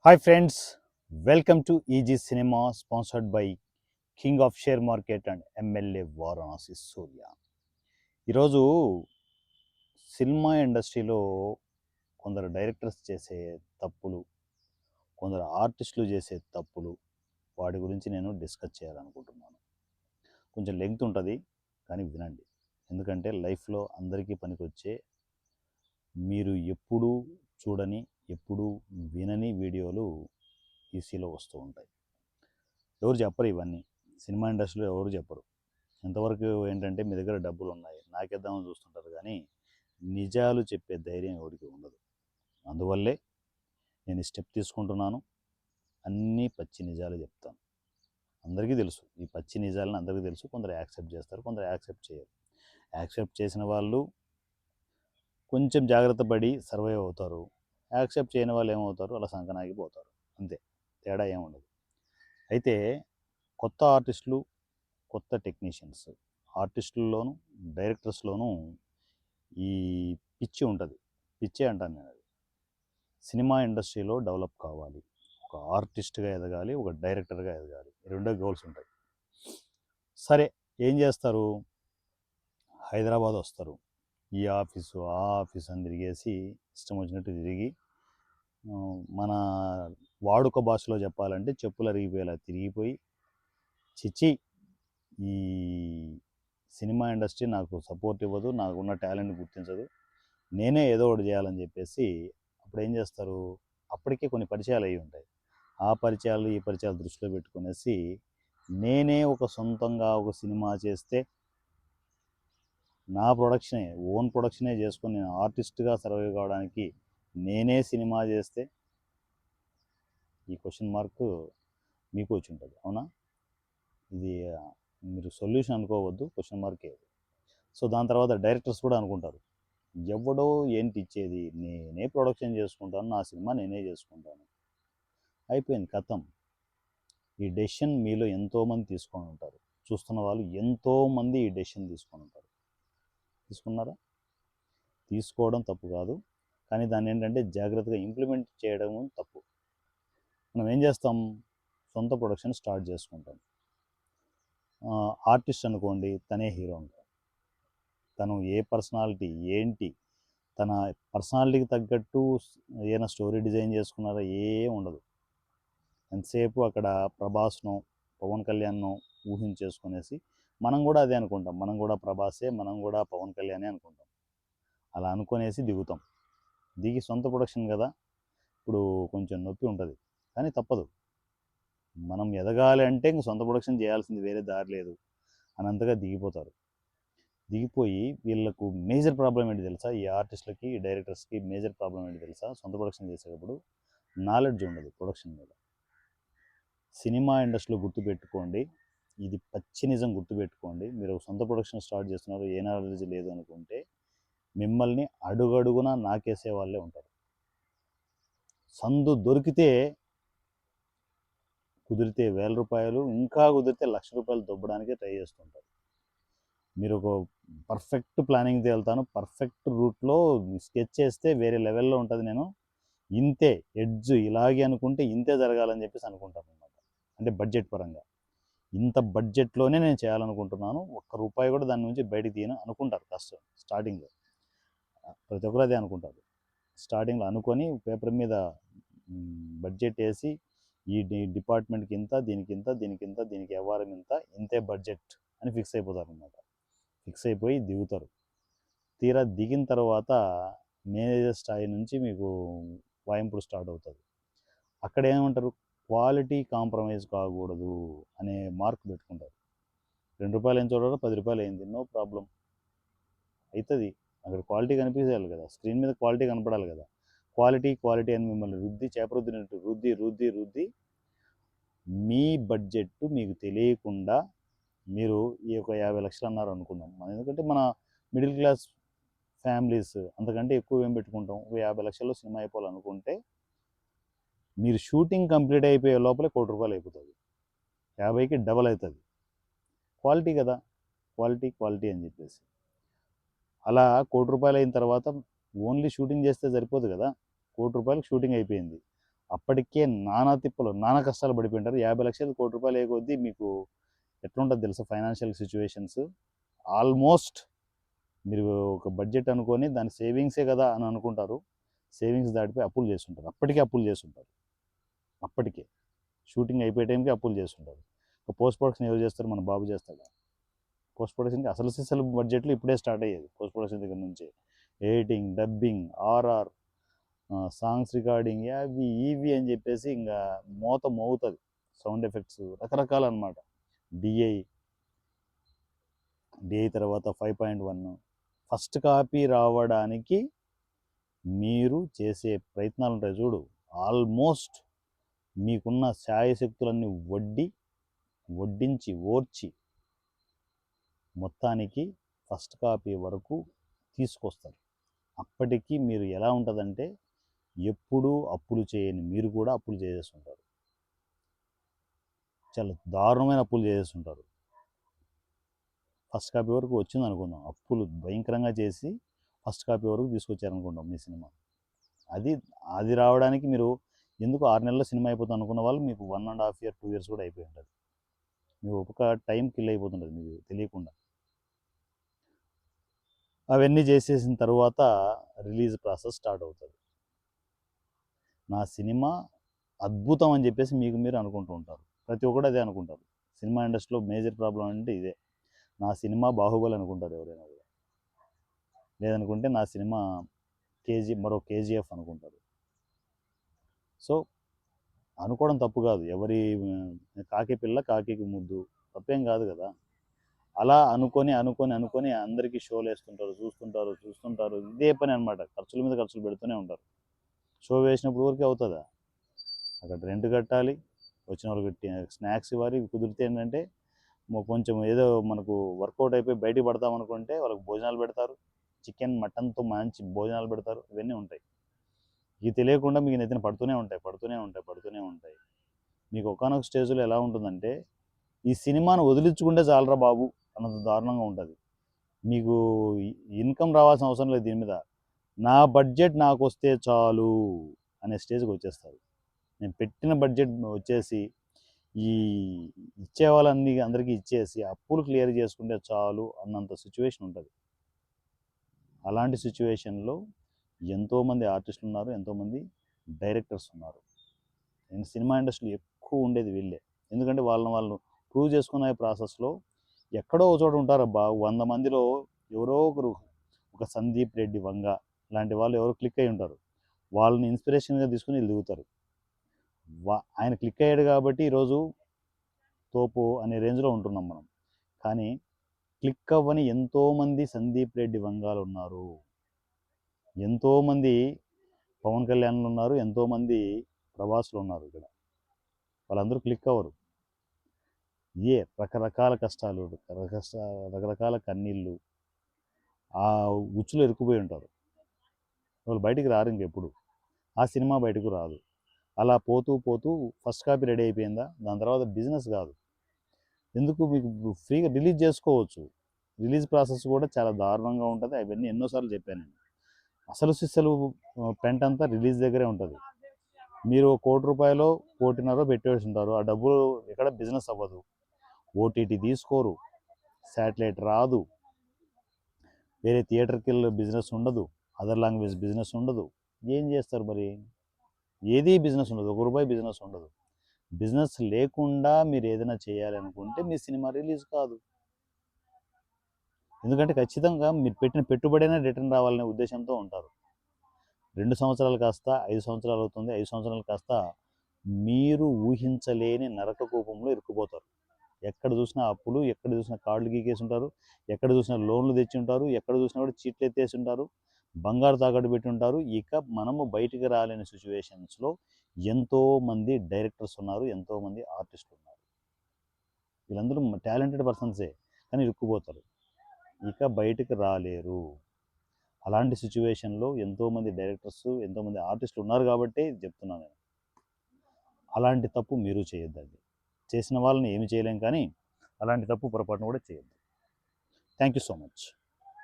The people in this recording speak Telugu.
Hi friends, welcome to EG Cinema sponsored by King of Share Market and MLA Varanasi Surya. ఈరోజు సినిమా ఇండస్ట్రీలో కొందరు డైరెక్టర్స్ చేసే తప్పులు, కొందరు ఆర్టిస్టులు చేసే తప్పులు, వాటి గురించి నేను డిస్కస్ చేయాలనుకుంటున్నాను. కొంచెం లెంగ్త్ ఉంటుంది కానీ వినండి. ఎందుకంటే లైఫ్లో అందరికీ పనికొచ్చే, మీరు ఎప్పుడూ చూడని, ఎప్పుడూ వినని వీడియోలు ఈసీలో వస్తూ ఉంటాయి. ఎవరు చెప్పరు ఇవన్నీ, సినిమా ఇండస్ట్రీలో ఎవరు చెప్పరు. ఎంతవరకు ఏంటంటే మీ దగ్గర డబ్బులు ఉన్నాయి నాకేద్దామని చూస్తుంటారు, కానీ నిజాలు చెప్పే ధైర్యం ఎవరికి ఉండదు. అందువల్లే నేను ఈ స్టెప్ తీసుకుంటున్నాను. అన్నీ పచ్చి నిజాలు చెప్తాను. అందరికీ తెలుసు, ఈ పచ్చి నిజాలని అందరికీ తెలుసు. కొందరు యాక్సెప్ట్ చేస్తారు, కొందరు యాక్సెప్ట్ చేయరు. యాక్సెప్ట్ చేసిన వాళ్ళు కొంచెం జాగ్రత్త పడి సర్వైవ్ అవుతారు. యాక్సెప్ట్ చేయని వాళ్ళు ఏమవుతారు, అలా సంకనాగిపోతారు. అంతే, తేడా ఏముండదు. అయితే కొత్త ఆర్టిస్టులు, కొత్త టెక్నీషియన్స్, ఆర్టిస్టుల్లోనూ డైరెక్టర్స్లోనూ ఈ పిచ్చి ఉంటుంది. పిచ్చే అంటాను నేను. అది సినిమా ఇండస్ట్రీలో డెవలప్ కావాలి, ఒక ఆర్టిస్ట్గా ఎదగాలి, ఒక డైరెక్టర్గా ఎదగాలి. రెండో గోల్స్ ఉంటాయి. సరే, ఏం చేస్తారు? హైదరాబాద్ వస్తారు, ఈ ఆఫీసు ఆ ఆఫీస్ అని తిరిగేసి ఇష్టం వచ్చినట్టు తిరిగి, మన వాడుక భాషలో చెప్పాలంటే చెప్పులు అరిగిపోయేలా తిరిగిపోయి, చిచి ఈ సినిమా ఇండస్ట్రీ నాకు సపోర్ట్ ఇవ్వదు, నాకున్న టాలెంట్ గుర్తించదు, నేనే ఏదో ఒకటి చేయాలని చెప్పేసి అప్పుడు ఏం చేస్తారు? అప్పటికే కొన్ని పరిచయాలు అయ్యి ఉంటాయి. ఆ పరిచయాలు ఈ పరిచయాలు దృష్టిలో పెట్టుకునేసి నేనే ఒక సొంతంగా ఒక సినిమా చేస్తే, నా ప్రొడక్షనే, ఓన్ ప్రొడక్షనే చేసుకొని నేను ఆర్టిస్ట్గా సర్వైవ్ కావడానికి నేనే సినిమా చేస్తే, ఈ క్వశ్చన్ మార్క్ మీకు వచ్చి ఉంటుంది. అవునా? ఇది మీరు సొల్యూషన్ అనుకోవద్దు, క్వశ్చన్ మార్కే. సో దాని తర్వాత డైరెక్టర్స్ కూడా అనుకుంటారు, ఎవడో ఏంటి ఇచ్చేది, నేనే ప్రొడక్షన్ చేసుకుంటాను, నా సినిమా నేనే చేసుకుంటాను. అయిపోయింది, కథం. ఈ డెసిషన్ మీలో ఎంతోమంది తీసుకొని ఉంటారు. చూస్తున్న వాళ్ళు ఎంతోమంది ఈ డెసిషన్ తీసుకొని ఉంటారు. తీసుకున్నారా? తీసుకోవడం తప్పు కాదు, కానీ దాన్ని ఏంటంటే జాగ్రత్తగా ఇంప్లిమెంట్ చేయడం తప్పు. మనం ఏం చేస్తాం? సొంత ప్రొడక్షన్ స్టార్ట్ చేసుకుంటాం. ఆర్టిస్ట్ అనుకోండి, తనే హీరో ఉంటాడు. తను ఏ పర్సనాలిటీ ఏంటి, తన పర్సనాలిటీకి తగ్గట్టు ఏదైనా స్టోరీ డిజైన్ చేసుకున్నారా? ఏం ఉండదు. ఎంతసేపు అక్కడ ప్రభాస్ను, పవన్ కళ్యాణ్ను ఊహించేసుకునేసి మనం కూడా అదే అనుకుంటాం, మనం కూడా ప్రభాసే, మనం కూడా పవన్ కళ్యాణే అనుకుంటాం. అలా అనుకునేసి దిగుతాం. దిగి సొంత ప్రొడక్షన్ కదా, ఇప్పుడు కొంచెం నొప్పి ఉంటుంది, కానీ తప్పదు. మనం ఎదగాలి అంటే ఇంక సొంత ప్రొడక్షన్ చేయాల్సింది, వేరే దారి లేదు అనంతగా దిగిపోతారు. దిగిపోయి వీళ్ళకు మేజర్ ప్రాబ్లం ఏంటి తెలుసా? ఈ ఆర్టిస్టులకి, ఈ డైరెక్టర్స్కి మేజర్ ప్రాబ్లం ఏంటి తెలుసా? సొంత ప్రొడక్షన్ చేసేటప్పుడు నాలెడ్జ్ ఉండదు ప్రొడక్షన్ మీద. సినిమా ఇండస్ట్రీలో గుర్తుపెట్టుకోండి, ఇది పచ్చి నిజం గుర్తుపెట్టుకోండి. మీరు సొంత ప్రొడక్షన్ స్టార్ట్ చేస్తున్నారు, ఏ నాలెడ్జ్ లేదు అనుకుంటే మిమ్మల్ని అడుగడుగున నాకేసే వాళ్ళే ఉంటారు. సందు దొరికితే, కుదిరితే ₹1000, ఇంకా కుదిరితే ₹1,00,000 దొబ్బడానికే ట్రై చేస్తుంటారు. మీరు ఒక పర్ఫెక్ట్ ప్లానింగ్తో వెళ్తాను, పర్ఫెక్ట్ రూట్లో స్కెచ్ చేస్తే వేరే లెవెల్లో ఉంటుంది. నేను ఇంతే ఎడ్జ్ ఇలాగే అనుకుంటే ఇంతే జరగాలని చెప్పేసి అనుకుంటాను అనమాట. అంటే బడ్జెట్ పరంగా ఇంత బడ్జెట్లోనే నేను చేయాలనుకుంటున్నాను, ఒక్క రూపాయి కూడా దాని నుంచి బయటికి తీయను అనుకుంటారు ఫస్ట్ స్టార్టింగ్లో. ప్రతి ఒక్కరు అదే అనుకుంటారు. స్టార్టింగ్లో అనుకొని పేపర్ మీద బడ్జెట్ వేసి, ఈ డిపార్ట్మెంట్కి ఇంత, దీనికి ఇంత, దీనికి ఇంత, దీనికి వ్యవహారం ఇంత, ఇంతే బడ్జెట్ అని ఫిక్స్ అయిపోతారు అనమాట. ఫిక్స్ అయిపోయి దిగుతారు. తీరా దిగిన తర్వాత మేనేజర్ స్థాయి నుంచి మీకు వాయింపుడు స్టార్ట్ అవుతుంది. అక్కడ ఏమంటారు? క్వాలిటీ కాంప్రమైజ్ కాకూడదు అనే మార్క్ పెట్టుకుంటారు. ₹2 ఏం చూడాలో ₹10 అయింది, నో ప్రాబ్లం, అవుతుంది. అక్కడ క్వాలిటీ కనిపించాలి కదా, స్క్రీన్ మీద క్వాలిటీ కనపడాలి కదా. క్వాలిటీ క్వాలిటీ అని మిమ్మల్ని రుద్ది, చేప రుద్దినట్టు రుద్ది రుద్ది రుద్ది మీ బడ్జెట్ మీకు తెలియకుండా, మీరు ఈ ఒక 50 లక్షలు అన్నారు అనుకుందాం, ఎందుకంటే మన మిడిల్ క్లాస్ ఫ్యామిలీస్ అంతకంటే ఎక్కువ ఏం పెట్టుకుంటాం, ఒక 50 లక్షల్లో సినిమా అయిపోవాలనుకుంటే మీరు షూటింగ్ కంప్లీట్ అయిపోయే లోపలే ₹1,00,00,000 అయిపోతుంది. 50కి డబల్ అవుతుంది. క్వాలిటీ కదా, క్వాలిటీ క్వాలిటీ అని చెప్పేసి అలా ₹1,00,00,000 అయిన తర్వాత ఓన్లీ షూటింగ్ చేస్తే సరిపోదు కదా. ₹1,00,00,000 షూటింగ్ అయిపోయింది. అప్పటికే నానా తిప్పలు, నానా కష్టాలు పడిపోయింటారు. 50 లక్షలు, కోటి రూపాయలు ఏ కొద్దీ మీకు ఎట్లుంటుంది తెలుసా ఫైనాన్షియల్ సిచ్యువేషన్స్. ఆల్మోస్ట్ మీరు ఒక బడ్జెట్ అనుకొని దాని సేవింగ్సే కదా అని అనుకుంటారు. సేవింగ్స్ దాటిపోయి అప్పులు చేస్తుంటారు. అప్పటికే అప్పులు చేస్తుంటారు. అప్పటికే షూటింగ్ అయిపోయే టైంకి అప్పులు చేస్తుంటారు. పోస్ట్ ప్రొడక్షన్ ఎవరు చేస్తారు? మన బాబు చేస్తాడు. పోస్ట్ ప్రొడక్షన్కి అసలు సిసలు బడ్జెట్లు ఇప్పుడే స్టార్ట్ అయ్యేది. పోస్ట్ ప్రొడక్షన్ దగ్గర నుంచి editing, dubbing, RR, songs recording, అవి ఇవి అని చెప్పేసి ఇంకా మోత మోగుతుంది. సౌండ్ ఎఫెక్ట్స్ రకరకాలు అనమాట. డిఐ తర్వాత 5.1 ఫస్ట్ కాపీ రావడానికి మీరు చేసే ప్రయత్నాలు ఉంటాయి చూడు. ఆల్మోస్ట్ మీకున్న శాయశక్తులన్నీ వడ్డించి ఓర్చి మొత్తానికి ఫస్ట్ కాపీ వరకు తీసుకొస్తారు. అప్పటికి మీరు ఎలా ఉంటుందంటే ఎప్పుడూ అప్పులు చేయని మీరు కూడా అప్పులు చేసేస్తుంటారు. చాలా దారుణమైన అప్పులు చేసేస్తుంటారు. ఫస్ట్ కాపీ వరకు వచ్చింది అనుకుందాం, అప్పులు భయంకరంగా చేసి ఫస్ట్ కాపీ వరకు తీసుకొచ్చారనుకుంటాం మీ సినిమా. అది రావడానికి మీరు ఎందుకు 6 నెలల్లో సినిమా అయిపోతుంది అనుకున్న వాళ్ళు మీకు 1.5 year 2 years కూడా అయిపోయి ఉంటుంది. మీకు ఒక టైం కిల్ అయిపోతుంటుంది మీకు తెలియకుండా. అవన్నీ చేసేసిన తర్వాత రిలీజ్ ప్రాసెస్ స్టార్ట్ అవుతుంది. నా సినిమా అద్భుతం అని చెప్పేసి మీకు మీరు అనుకుంటూ ఉంటారు. ప్రతి ఒక్కరు అదే అనుకుంటారు. సినిమా ఇండస్ట్రీలో మేజర్ ప్రాబ్లం అంటే ఇదే. నా సినిమా బాహుబలి అనుకుంటారు ఎవరైనా కూడా. లేదనుకుంటే నా సినిమా మరో కేజీఎఫ్ అనుకుంటారు. సో అనుకోవడం తప్పు కాదు. ఎవరి కాకి పిల్ల కాకి ముద్దు తప్పేం కాదు కదా. అలా అనుకొని అందరికీ షోలు వేస్తుంటారు, చూస్తుంటారు. ఇదే పని అనమాట. ఖర్చుల మీద ఖర్చులు పెడుతూనే ఉంటారు. షో వేసినప్పుడు ఊరికే అవుతుందా? అక్కడ రెంట్ కట్టాలి, వచ్చిన వాళ్ళకి స్నాక్స్ ఇవ్వాలి. కుదిరితే ఏంటంటే కొంచెం ఏదో మనకు వర్కౌట్ అయిపోయి బయటికి పడతాం అనుకుంటే వాళ్ళకి భోజనాలు పెడతారు. చికెన్ మటన్తో మంచి భోజనాలు పెడతారు. ఇవన్నీ ఉంటాయి. ఇది తెలియకుండా మీకు నెత్తిన పడుతూనే ఉంటాయి. మీకు ఒకానొక స్టేజ్లో ఎలా ఉంటుందంటే ఈ సినిమాను వదిలించుకుంటే చాలరా బాబు అన్నంత దారుణంగా ఉంటుంది. మీకు ఇన్కమ్ రావాల్సిన అవసరం లేదు దీని మీద. నా బడ్జెట్ నాకు వస్తే చాలు అనే స్టేజ్కి వచ్చేస్తారు. నేను పెట్టిన బడ్జెట్ వచ్చేసి ఈ ఇచ్చే వాళ్ళని అందరికీ ఇచ్చేసి అప్పులు క్లియర్ చేసుకుంటే చాలు అన్నంత సిచ్యువేషన్ ఉంటుంది. అలాంటి సిచ్యువేషన్లో ఎంతోమంది ఆర్టిస్టులు ఉన్నారు, ఎంతోమంది డైరెక్టర్స్ ఉన్నారు. నేను సినిమా ఇండస్ట్రీలో ఎక్కువ ఉండేది వీళ్ళే. ఎందుకంటే వాళ్ళు ప్రూవ్ చేసుకునే ప్రాసెస్లో ఎక్కడో ఒక చోట ఉంటారు అబ్బా. 100 మందిలో ఎవరో ఒకరు, ఒక సందీప్ రెడ్డి వంగ లాంటి వాళ్ళు ఎవరో క్లిక్ అయి ఉంటారు. వాళ్ళని ఇన్స్పిరేషన్గా తీసుకుని వీళ్ళు దిగుతారు. ఆయన క్లిక్ అయ్యాడు కాబట్టి ఈరోజు తోపు అనే రేంజ్లో ఉంటున్నాం మనం. కానీ క్లిక్ అవ్వని ఎంతోమంది సందీప్ రెడ్డి వంగాలు ఉన్నారు, ఎంతోమంది పవన్ కళ్యాణ్లు ఉన్నారు, ఎంతోమంది ప్రభాస్లు ఉన్నారు. ఇక్కడ వాళ్ళందరూ క్లిక్ అవ్వరు. రకరకాల కష్టాలు, రకరకాల కన్నీళ్ళు, ఆ ఉచ్చులో ఇరుక్కుపోయి ఉంటారు. వాళ్ళు బయటికి రారు ఇంకెప్పుడు. ఆ సినిమా బయటకు రాదు. అలా పోతూ ఫస్ట్ కాపీ రెడీ అయిపోయిందా, దాని తర్వాత బిజినెస్ కాదు. ఎందుకు మీకు ఫ్రీగా రిలీజ్ చేసుకోవచ్చు. రిలీజ్ ప్రాసెస్ కూడా చాలా దారుణంగా ఉంటుంది. అవన్నీ ఎన్నోసార్లు చెప్పాను నేను. అసలు సిస్సలు పెంట్ అంతా రిలీజ్ దగ్గరే ఉంటుంది. మీరు 1 కోటి రూపాయలు 1.5 కోటి పెట్టేసి ఉంటారు. ఆ డబ్బులు ఎక్కడ బిజినెస్ అవ్వదు. ఓటీటీ తీసుకోరు, శాటిలైట్ రాదు, వేరే థియేటర్కి బిజినెస్ ఉండదు, అదర్ లాంగ్వేజ్ బిజినెస్ ఉండదు. ఏం చేస్తారు మరి? ఏది బిజినెస్ ఉండదు. 1 రూపాయి బిజినెస్ ఉండదు. బిజినెస్ లేకుండా మీరు ఏదైనా చేయాలనుకుంటే మీ సినిమా రిలీజ్ కాదు. ఎందుకంటే ఖచ్చితంగా మీరు పెట్టిన పెట్టుబడైనా రిటర్న్ రావాలనే ఉద్దేశంతో ఉంటారు. 2 సంవత్సరాలు కాస్త 5 సంవత్సరాలు అవుతుంది. 5 సంవత్సరాలు కాస్త మీరు ఊహించలేని నరక కూపంలో ఇరుక్కుపోతారు. ఎక్కడ చూసినా అప్పులు, ఎక్కడ చూసినా కార్డులు గీకేసి ఉంటారు, ఎక్కడ చూసినా లోన్లు తెచ్చి ఉంటారు, ఎక్కడ చూసినా కూడా చీట్లు ఎత్తేసి ఉంటారు, బంగారు తాకట్టు పెట్టి ఉంటారు. ఇక మనము బయటికి రాలేని సిచ్యువేషన్స్లో ఎంతోమంది డైరెక్టర్స్ ఉన్నారు, ఎంతోమంది ఆర్టిస్టులు ఉన్నారు. వీళ్ళందరూ టాలెంటెడ్ పర్సన్సే, కానీ ఇరుక్కుపోతారు. ఇక బయటికి రాలేరు. అలాంటి సిచ్యువేషన్లో ఎంతోమంది డైరెక్టర్స్, ఎంతోమంది ఆర్టిస్టులు ఉన్నారు కాబట్టి చెప్తున్నాను నేను. అలాంటి తప్పు మీరు చేయొద్దండి. చేసిన వాళ్ళని ఏమి చేయలేం, కానీ అలాంటి తప్పు పొరపాటును కూడా చేయొద్దు. Thank you so much.